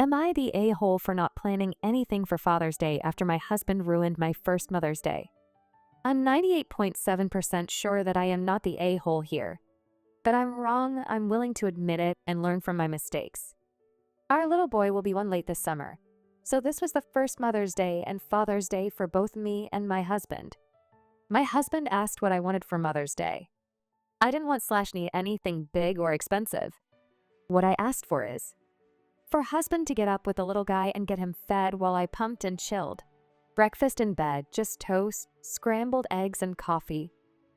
Am I the a-hole for not planning anything for Father's Day after my husband ruined my first Mother's Day? I'm 98.7% sure that I am not the a-hole here. But I'm wrong, I'm willing to admit it and learn from my mistakes. Our little boy will be one late this summer. So this was the first Mother's Day and Father's Day for both me and my husband. My husband asked what I wanted for Mother's Day. I didn't want / anything big or expensive. What I asked for is for husband to get up with the little guy and get him fed while I pumped and chilled. Breakfast in bed, just toast, scrambled eggs and coffee.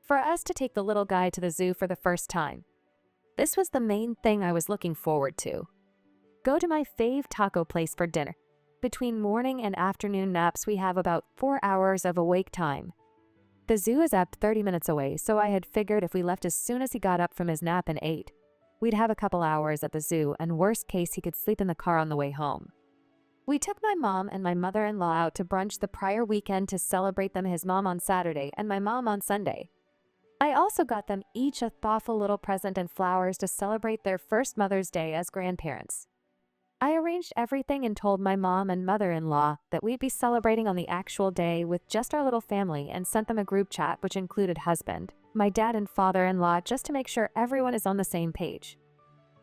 For us to take the little guy to the zoo for the first time. This was the main thing I was looking forward to. Go to my fave taco place for dinner. Between morning and afternoon naps, we have about 4 hours of awake time. The zoo is up 30 minutes away, so I had figured if we left as soon as he got up from his nap and ate, we'd have a couple hours at the zoo, and worst case, he could sleep in the car on the way home. We took my mom and my mother-in-law out to brunch the prior weekend to celebrate them, his mom on Saturday and my mom on Sunday. I also got them each a thoughtful little present and flowers to celebrate their first Mother's Day as grandparents. I arranged everything and told my mom and mother-in-law that we'd be celebrating on the actual day with just our little family and sent them a group chat which included husband, my dad and father-in-law just to make sure everyone is on the same page.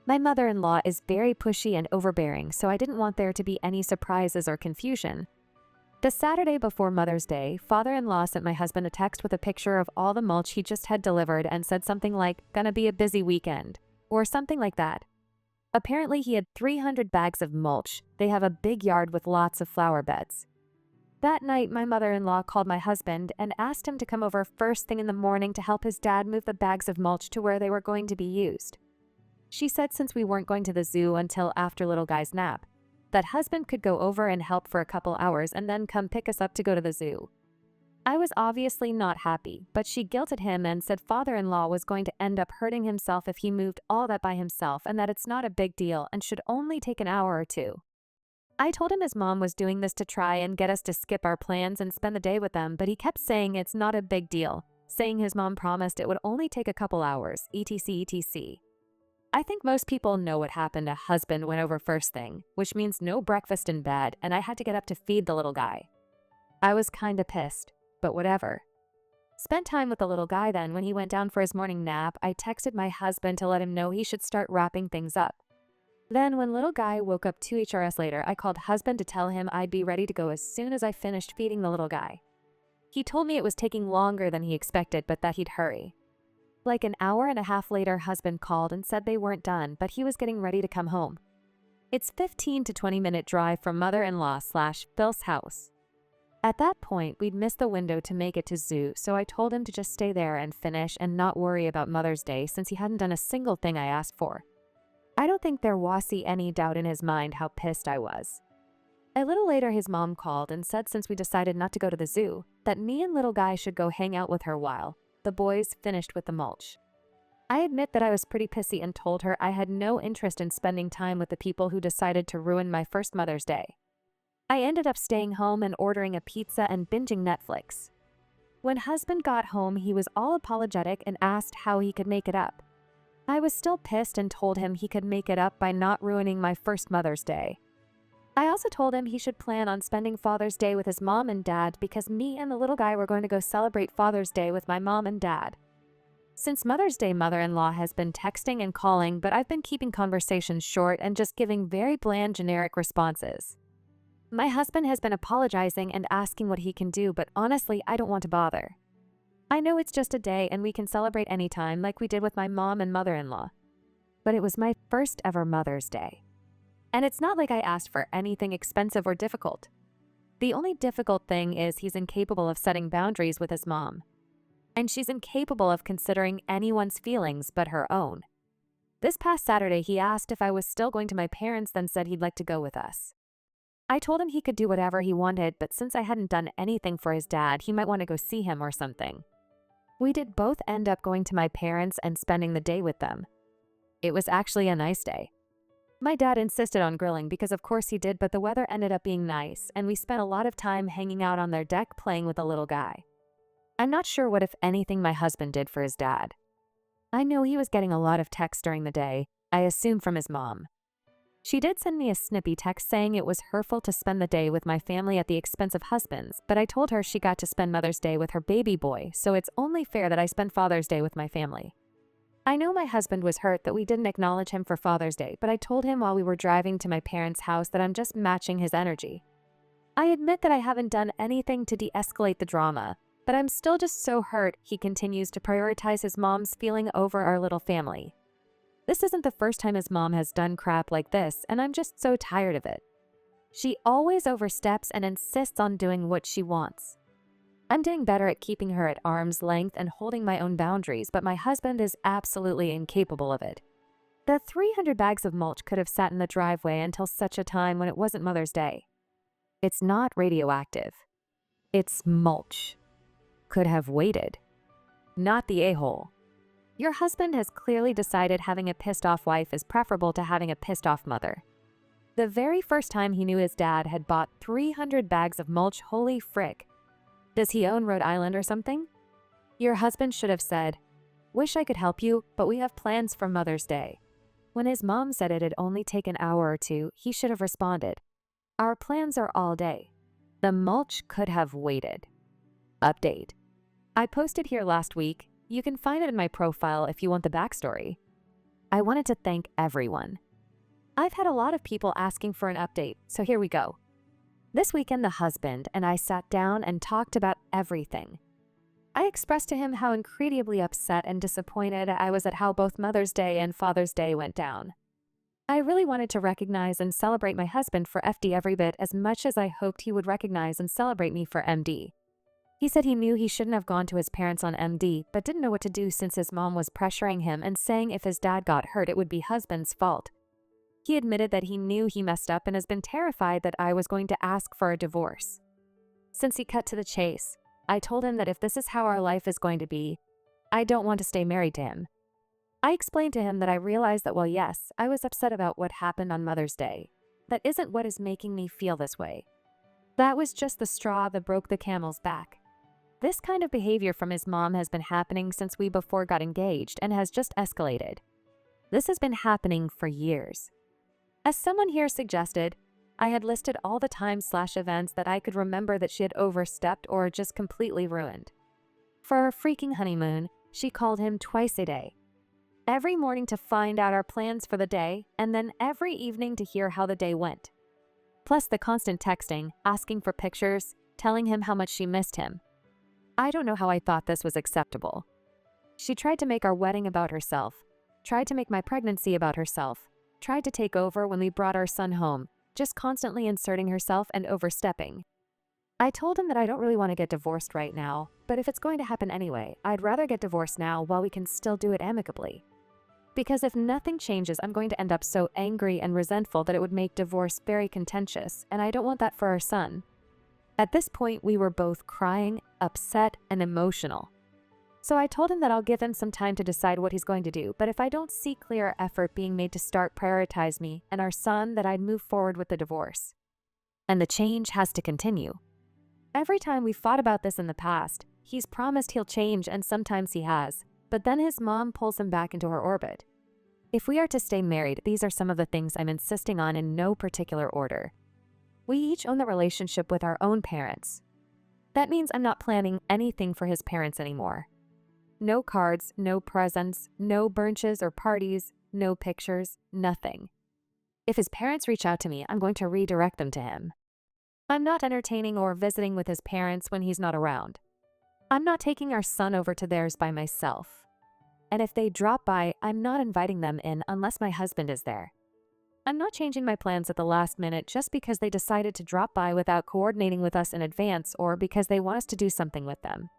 My mother-in-law is very pushy and overbearing, so I didn't want there to be any surprises or confusion. The Saturday before Mother's Day, father-in-law sent my husband a text with a picture of all the mulch he just had delivered and said something like, "Gonna be a busy weekend," or something like that. Apparently he had 300 bags of mulch. They have a big yard with lots of flower beds. That night, my mother-in-law called my husband and asked him to come over first thing in the morning to help his dad move the bags of mulch to where they were going to be used. She said since we weren't going to the zoo until after little guy's nap, that husband could go over and help for a couple hours and then come pick us up to go to the zoo. I was obviously not happy, but she guilted him and said father-in-law was going to end up hurting himself if he moved all that by himself and that it's not a big deal and should only take an hour or two. I told him his mom was doing this to try and get us to skip our plans and spend the day with them, but he kept saying it's not a big deal, saying his mom promised it would only take a couple hours, etc etc. I think most people know what happened. A husband went over first thing, which means no breakfast in bed, and I had to get up to feed the little guy. I was kinda pissed, but whatever. Spent time with the little guy then. When he went down for his morning nap, I texted my husband to let him know he should start wrapping things up. Then when little guy woke up 2 HRS later, I called husband to tell him I'd be ready to go as soon as I finished feeding the little guy. He told me it was taking longer than he expected, but that he'd hurry. Like an hour and a half later, husband called and said they weren't done, but he was getting ready to come home. It's 15 to 20-minute drive from mother-in-law/Phil's house. At that point, we'd missed the window to make it to zoo, so I told him to just stay there and finish and not worry about Mother's Day since he hadn't done a single thing I asked for. I don't think there was any doubt in his mind how pissed I was. A little later, his mom called and said since we decided not to go to the zoo, that me and little guy should go hang out with her while the boys finished with the mulch. I admit that I was pretty pissy and told her I had no interest in spending time with the people who decided to ruin my first Mother's Day. I ended up staying home and ordering a pizza and binging Netflix. When husband got home, he was all apologetic and asked how he could make it up. I was still pissed and told him he could make it up by not ruining my first Mother's Day. I also told him he should plan on spending Father's Day with his mom and dad because me and the little guy were going to go celebrate Father's Day with my mom and dad. Since Mother's Day, mother-in-law has been texting and calling, but I've been keeping conversations short and just giving very bland, generic responses. My husband has been apologizing and asking what he can do, but honestly, I don't want to bother. I know it's just a day and we can celebrate anytime like we did with my mom and mother-in-law. But it was my first ever Mother's Day. And it's not like I asked for anything expensive or difficult. The only difficult thing is he's incapable of setting boundaries with his mom. And she's incapable of considering anyone's feelings but her own. This past Saturday, he asked if I was still going to my parents', then said he'd like to go with us. I told him he could do whatever he wanted, but since I hadn't done anything for his dad, he might want to go see him or something. We did both end up going to my parents and spending the day with them. It was actually a nice day. My dad insisted on grilling because of course he did, but the weather ended up being nice, and we spent a lot of time hanging out on their deck playing with the little guy. I'm not sure what, if anything, my husband did for his dad. I know he was getting a lot of texts during the day, I assume from his mom. She did send me a snippy text saying it was hurtful to spend the day with my family at the expense of husbands, but I told her she got to spend Mother's Day with her baby boy, so it's only fair that I spend Father's Day with my family. I know my husband was hurt that we didn't acknowledge him for Father's Day, but I told him while we were driving to my parents' house that I'm just matching his energy. I admit that I haven't done anything to de-escalate the drama, but I'm still just so hurt he continues to prioritize his mom's feeling over our little family. This isn't the first time his mom has done crap like this, and I'm just so tired of it. She always oversteps and insists on doing what she wants. I'm doing better at keeping her at arm's length and holding my own boundaries, but my husband is absolutely incapable of it. The 300 bags of mulch could have sat in the driveway until such a time when it wasn't Mother's Day. It's not radioactive. It's mulch. Could have waited. Not the a-hole. Your husband has clearly decided having a pissed-off wife is preferable to having a pissed-off mother. The very first time he knew his dad had bought 300 bags of mulch, holy frick. Does he own Rhode Island or something? Your husband should have said, "Wish I could help you, but we have plans for Mother's Day." When his mom said it'd only take an hour or two, he should have responded, "Our plans are all day." The mulch could have waited. Update. I posted here last week. You can find it in my profile if you want the backstory. I wanted to thank everyone. I've had a lot of people asking for an update, so here we go. This weekend, the husband and I sat down and talked about everything. I expressed to him how incredibly upset and disappointed I was at how both Mother's Day and Father's Day went down. I really wanted to recognize and celebrate my husband for FD every bit as much as I hoped he would recognize and celebrate me for MD. He said he knew he shouldn't have gone to his parents on MD, but didn't know what to do since his mom was pressuring him and saying if his dad got hurt, it would be husband's fault. He admitted that he knew he messed up and has been terrified that I was going to ask for a divorce. Since he cut to the chase, I told him that if this is how our life is going to be, I don't want to stay married to him. I explained to him that I realized that while yes, I was upset about what happened on Mother's Day, that isn't what is making me feel this way. That was just the straw that broke the camel's back. This kind of behavior from his mom has been happening since we before got engaged and has just escalated. This has been happening for years. As someone here suggested, I had listed all the times/events that I could remember that she had overstepped or just completely ruined. For our freaking honeymoon, she called him twice a day. Every morning to find out our plans for the day, and then every evening to hear how the day went. Plus the constant texting, asking for pictures, telling him how much she missed him. I don't know how I thought this was acceptable. She tried to make our wedding about herself, tried to make my pregnancy about herself, tried to take over when we brought our son home, just constantly inserting herself and overstepping. I told him that I don't really want to get divorced right now, but if it's going to happen anyway, I'd rather get divorced now while we can still do it amicably. Because if nothing changes, I'm going to end up so angry and resentful that it would make divorce very contentious, and I don't want that for our son. At this point, we were both crying, upset, and emotional. So I told him that I'll give him some time to decide what he's going to do, but if I don't see clear effort being made to start prioritize me and our son, that I'd move forward with the divorce. And the change has to continue. Every time we've fought about this in the past, he's promised he'll change and sometimes he has, but then his mom pulls him back into her orbit. If we are to stay married, these are some of the things I'm insisting on in no particular order. We each own the relationship with our own parents. That means I'm not planning anything for his parents anymore. No cards, no presents, no brunches or parties, no pictures, nothing. If his parents reach out to me, I'm going to redirect them to him. I'm not entertaining or visiting with his parents when he's not around. I'm not taking our son over to theirs by myself. And if they drop by, I'm not inviting them in unless my husband is there. I'm not changing my plans at the last minute just because they decided to drop by without coordinating with us in advance or because they want us to do something with them.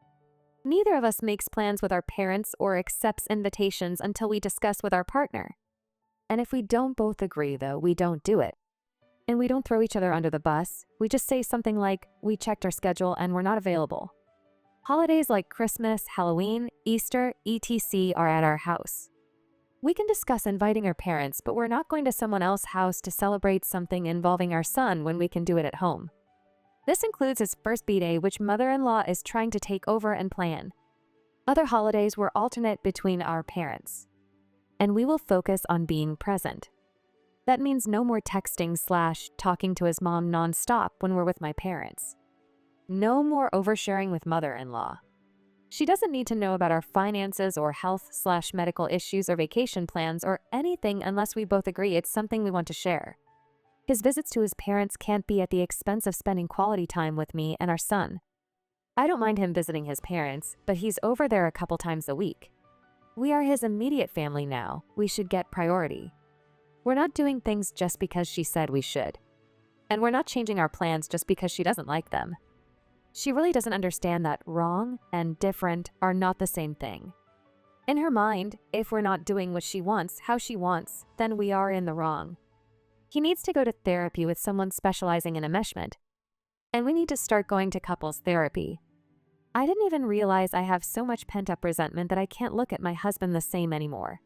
Neither of us makes plans with our parents or accepts invitations until we discuss with our partner. And if we don't both agree, though, we don't do it. And we don't throw each other under the bus. We just say something like, "We checked our schedule and we're not available." Holidays like Christmas, Halloween, Easter, etc. are at our house. We can discuss inviting our parents, but we're not going to someone else's house to celebrate something involving our son when we can do it at home. This includes his first B-Day, which mother-in-law is trying to take over and plan. Other holidays will alternate between our parents. And we will focus on being present. That means no more texting / talking to his mom nonstop when we're with my parents. No more oversharing with mother-in-law. She doesn't need to know about our finances or health / medical issues or vacation plans or anything unless we both agree it's something we want to share. His visits to his parents can't be at the expense of spending quality time with me and our son. I don't mind him visiting his parents, but he's over there a couple times a week. We are his immediate family now. We should get priority. We're not doing things just because she said we should. And we're not changing our plans just because she doesn't like them. She really doesn't understand that wrong and different are not the same thing. In her mind, if we're not doing what she wants, how she wants, then we are in the wrong. He needs to go to therapy with someone specializing in enmeshment. And we need to start going to couples therapy. I didn't even realize I have so much pent-up resentment that I can't look at my husband the same anymore.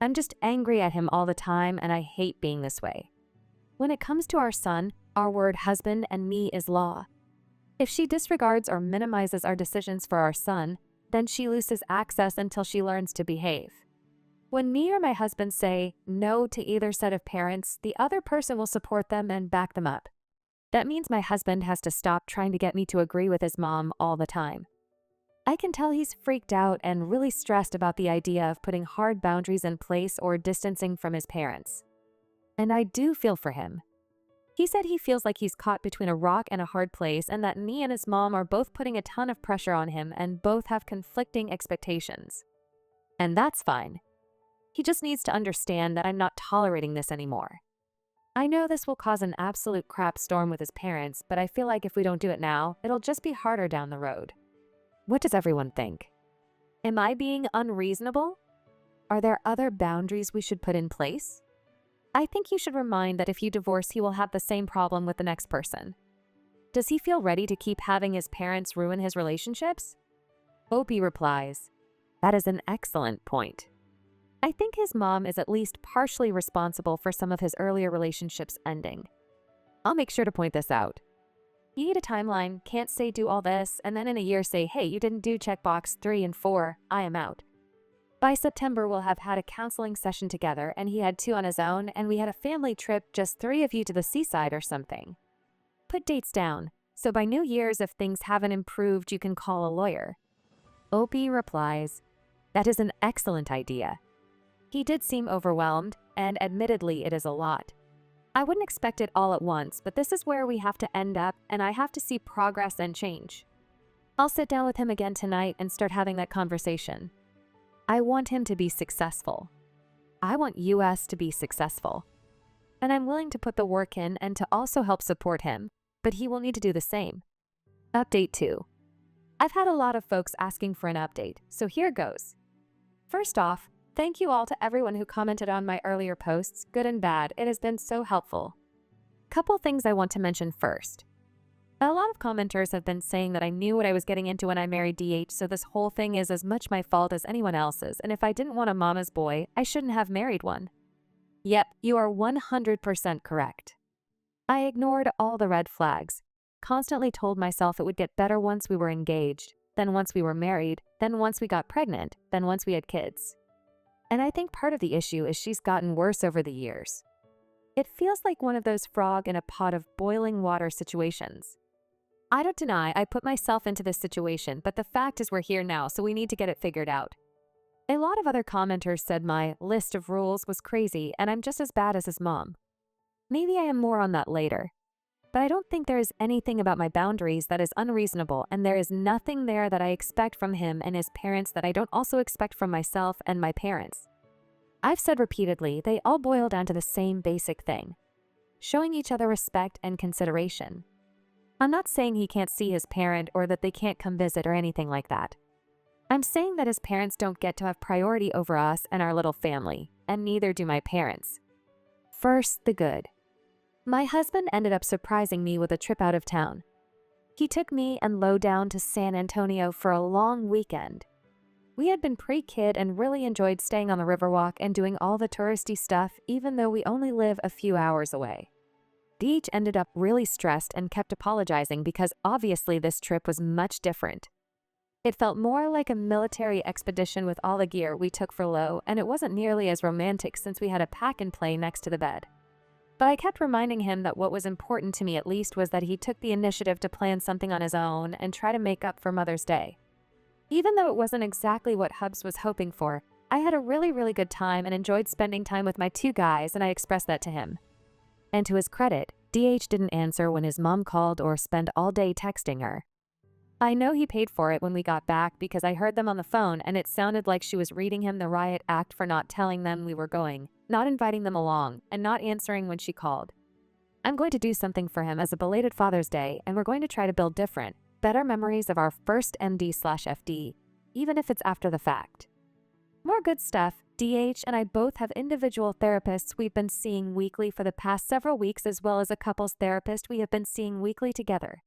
I'm just angry at him all the time, and I hate being this way. When it comes to our son, our word husband and me is law. If she disregards or minimizes our decisions for our son, then she loses access until she learns to behave. When me or my husband say no to either set of parents, the other person will support them and back them up. That means my husband has to stop trying to get me to agree with his mom all the time. I can tell he's freaked out and really stressed about the idea of putting hard boundaries in place or distancing from his parents. And I do feel for him. He said he feels like he's caught between a rock and a hard place and that me and his mom are both putting a ton of pressure on him and both have conflicting expectations. And that's fine. He just needs to understand that I'm not tolerating this anymore. I know this will cause an absolute crap storm with his parents, but I feel like if we don't do it now, it'll just be harder down the road. What does everyone think? Am I being unreasonable? Are there other boundaries we should put in place? I think you should remind that if you divorce, he will have the same problem with the next person. Does he feel ready to keep having his parents ruin his relationships? Opie replies, that is an excellent point. I think his mom is at least partially responsible for some of his earlier relationships ending. I'll make sure to point this out. You need a timeline, can't say do all this, and then in a year say, hey, you didn't do checkbox 3 and 4, I am out. By September, we'll have had a counseling session together, and he had 2 on his own, and we had a family trip, just 3 of you to the seaside or something. Put dates down, so by New Year's, if things haven't improved, you can call a lawyer. Opie replies, that is an excellent idea. He did seem overwhelmed, and admittedly, it is a lot. I wouldn't expect it all at once, but this is where we have to end up, and I have to see progress and change. I'll sit down with him again tonight and start having that conversation. I want him to be successful. I want us to be successful. And I'm willing to put the work in and to also help support him, but he will need to do the same. Update 2. I've had a lot of folks asking for an update, so here goes. First off, thank you all to everyone who commented on my earlier posts, good and bad. It has been so helpful. Couple things I want to mention first. A lot of commenters have been saying that I knew what I was getting into when I married DH, so this whole thing is as much my fault as anyone else's, and if I didn't want a mama's boy, I shouldn't have married one. Yep, you are 100% correct. I ignored all the red flags, constantly told myself it would get better once we were engaged, then once we were married, then once we got pregnant, then once we had kids. And I think part of the issue is she's gotten worse over the years. It feels like one of those frog in a pot of boiling water situations. I don't deny I put myself into this situation, but the fact is we're here now, so we need to get it figured out. A lot of other commenters said my list of rules was crazy and I'm just as bad as his mom. Maybe I am more on that later. But I don't think there is anything about my boundaries that is unreasonable, and there is nothing there that I expect from him and his parents that I don't also expect from myself and my parents. I've said repeatedly, they all boil down to the same basic thing: showing each other respect and consideration. I'm not saying he can't see his parent or that they can't come visit or anything like that. I'm saying that his parents don't get to have priority over us and our little family, and neither do my parents. First, the good. My husband ended up surprising me with a trip out of town. He took me and Lo down to San Antonio for a long weekend. We had been pre-kid and really enjoyed staying on the Riverwalk and doing all the touristy stuff, even though we only live a few hours away. DH ended up really stressed and kept apologizing because obviously this trip was much different. It felt more like a military expedition with all the gear we took for Lo, and it wasn't nearly as romantic since we had a pack and play next to the bed. But I kept reminding him that what was important to me at least was that he took the initiative to plan something on his own and try to make up for Mother's Day. Even though it wasn't exactly what Hubs was hoping for, I had a really good time and enjoyed spending time with my two guys, and I expressed that to him. And to his credit, DH didn't answer when his mom called or spend all day texting her. I know he paid for it when we got back because I heard them on the phone and it sounded like she was reading him the riot act for not telling them we were going, not inviting them along, and not answering when she called. I'm going to do something for him as a belated Father's Day, and we're going to try to build different, better memories of our first MD/FD, even if it's after the fact. More good stuff. DH and I both have individual therapists we've been seeing weekly for the past several weeks, as well as a couples therapist we have been seeing weekly together.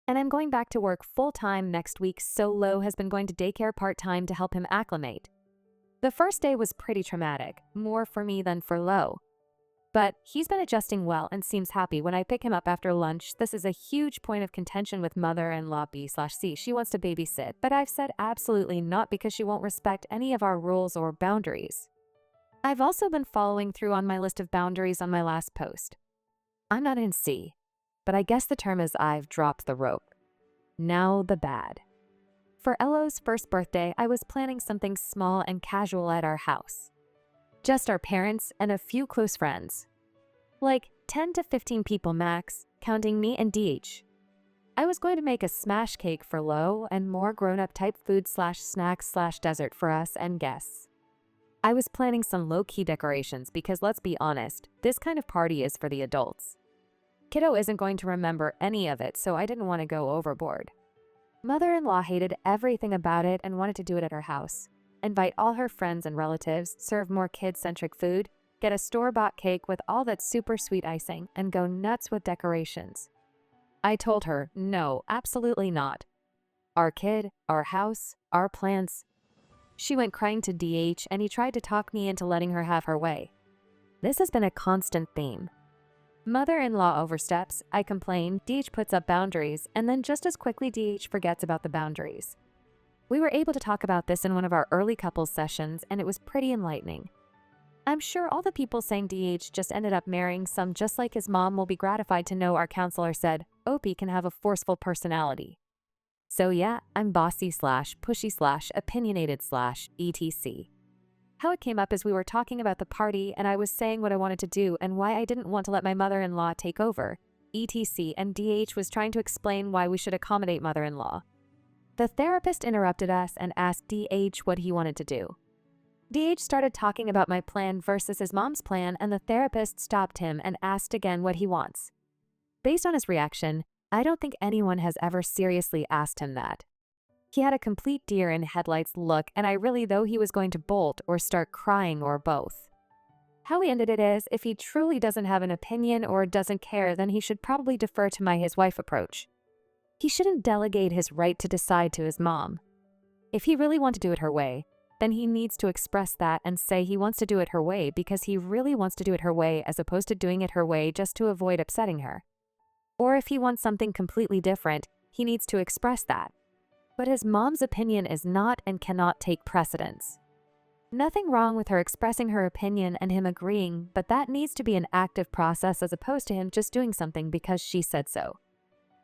And I'm going back to work full-time next week, so Lo has been going to daycare part-time to help him acclimate. The first day was pretty traumatic, more for me than for Lo. But he's been adjusting well and seems happy when I pick him up after lunch. This is a huge point of contention with mother-in-law B/C. She wants to babysit, but I've said absolutely not because she won't respect any of our rules or boundaries. I've also been following through on my list of boundaries on my last post. I'm not in C, but I guess the term is I've dropped the rope. Now the bad. For Elo's first birthday, I was planning something small and casual at our house. Just our parents and a few close friends. Like 10 to 15 people max, counting me and DH. I was going to make a smash cake for Lo and more grown-up type food/snacks/dessert for us and guests. I was planning some low-key decorations because let's be honest, this kind of party is for the adults. Kiddo isn't going to remember any of it, so I didn't want to go overboard. Mother-in-law hated everything about it and wanted to do it at her house. Invite all her friends and relatives, serve more kid-centric food, get a store-bought cake with all that super sweet icing, and go nuts with decorations. I told her, no, absolutely not. Our kid, our house, our plans. She went crying to DH and he tried to talk me into letting her have her way. This has been a constant theme. Mother-in-law oversteps, I complain, DH puts up boundaries, and then just as quickly DH forgets about the boundaries. We were able to talk about this in one of our early couples sessions, and it was pretty enlightening. I'm sure all the people saying DH just ended up marrying some just like his mom will be gratified to know our counselor said, Opie can have a forceful personality. So yeah, I'm bossy/pushy/opinionated/etc. How it came up is we were talking about the party and I was saying what I wanted to do and why I didn't want to let my mother-in-law take over, etc. and DH was trying to explain why we should accommodate mother-in-law. The therapist interrupted us and asked DH what he wanted to do. DH started talking about my plan versus his mom's plan, and the therapist stopped him and asked again what he wants. Based on his reaction, I don't think anyone has ever seriously asked him that. He had a complete deer in headlights look, and I really thought he was going to bolt or start crying or both. How he ended it is, if he truly doesn't have an opinion or doesn't care, then he should probably defer to my his wife approach. He shouldn't delegate his right to decide to his mom. If he really wants to do it her way, then he needs to express that and say he wants to do it her way because he really wants to do it her way as opposed to doing it her way just to avoid upsetting her. Or if he wants something completely different, he needs to express that. But his mom's opinion is not and cannot take precedence. Nothing wrong with her expressing her opinion and him agreeing, but that needs to be an active process as opposed to him just doing something because she said so.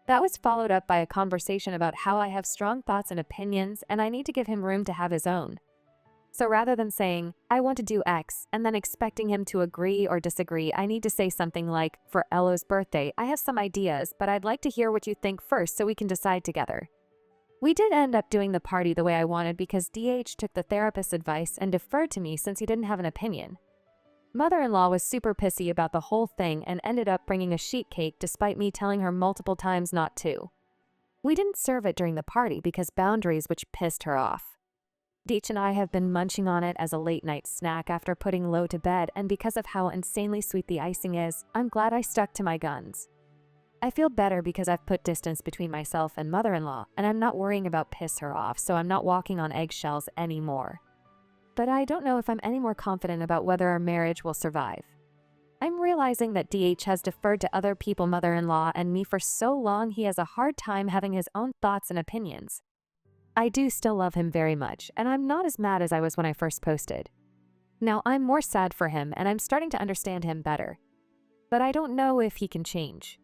That was followed up by a conversation about how I have strong thoughts and opinions and I need to give him room to have his own. So rather than saying, I want to do X, and then expecting him to agree or disagree, I need to say something like, for Elo's birthday, I have some ideas, but I'd like to hear what you think first so we can decide together. We did end up doing the party the way I wanted because DH took the therapist's advice and deferred to me since he didn't have an opinion. Mother-in-law was super pissy about the whole thing and ended up bringing a sheet cake despite me telling her multiple times not to. We didn't serve it during the party because boundaries, which pissed her off. Deech and I have been munching on it as a late-night snack after putting Lo to bed, and because of how insanely sweet the icing is, I'm glad I stuck to my guns. I feel better because I've put distance between myself and mother-in-law, and I'm not worrying about piss her off, so I'm not walking on eggshells anymore. But I don't know if I'm any more confident about whether our marriage will survive. I'm realizing that DH has deferred to other people, mother-in-law and me, for so long he has a hard time having his own thoughts and opinions. I do still love him very much, and I'm not as mad as I was when I first posted. Now I'm more sad for him, and I'm starting to understand him better. but I don't know if he can change.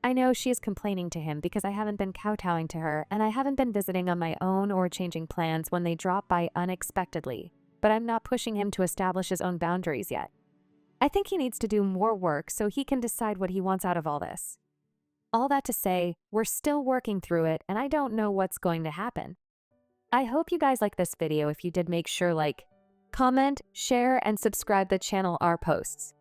I know she is complaining to him because I haven't been kowtowing to her and I haven't been visiting on my own or changing plans when they drop by unexpectedly, but I'm not pushing him to establish his own boundaries yet. I think he needs to do more work so he can decide what he wants out of all this. All that to say, we're still working through it and I don't know what's going to happen. I hope you guys like this video. If you did, make sure comment, share, and subscribe the channel our posts.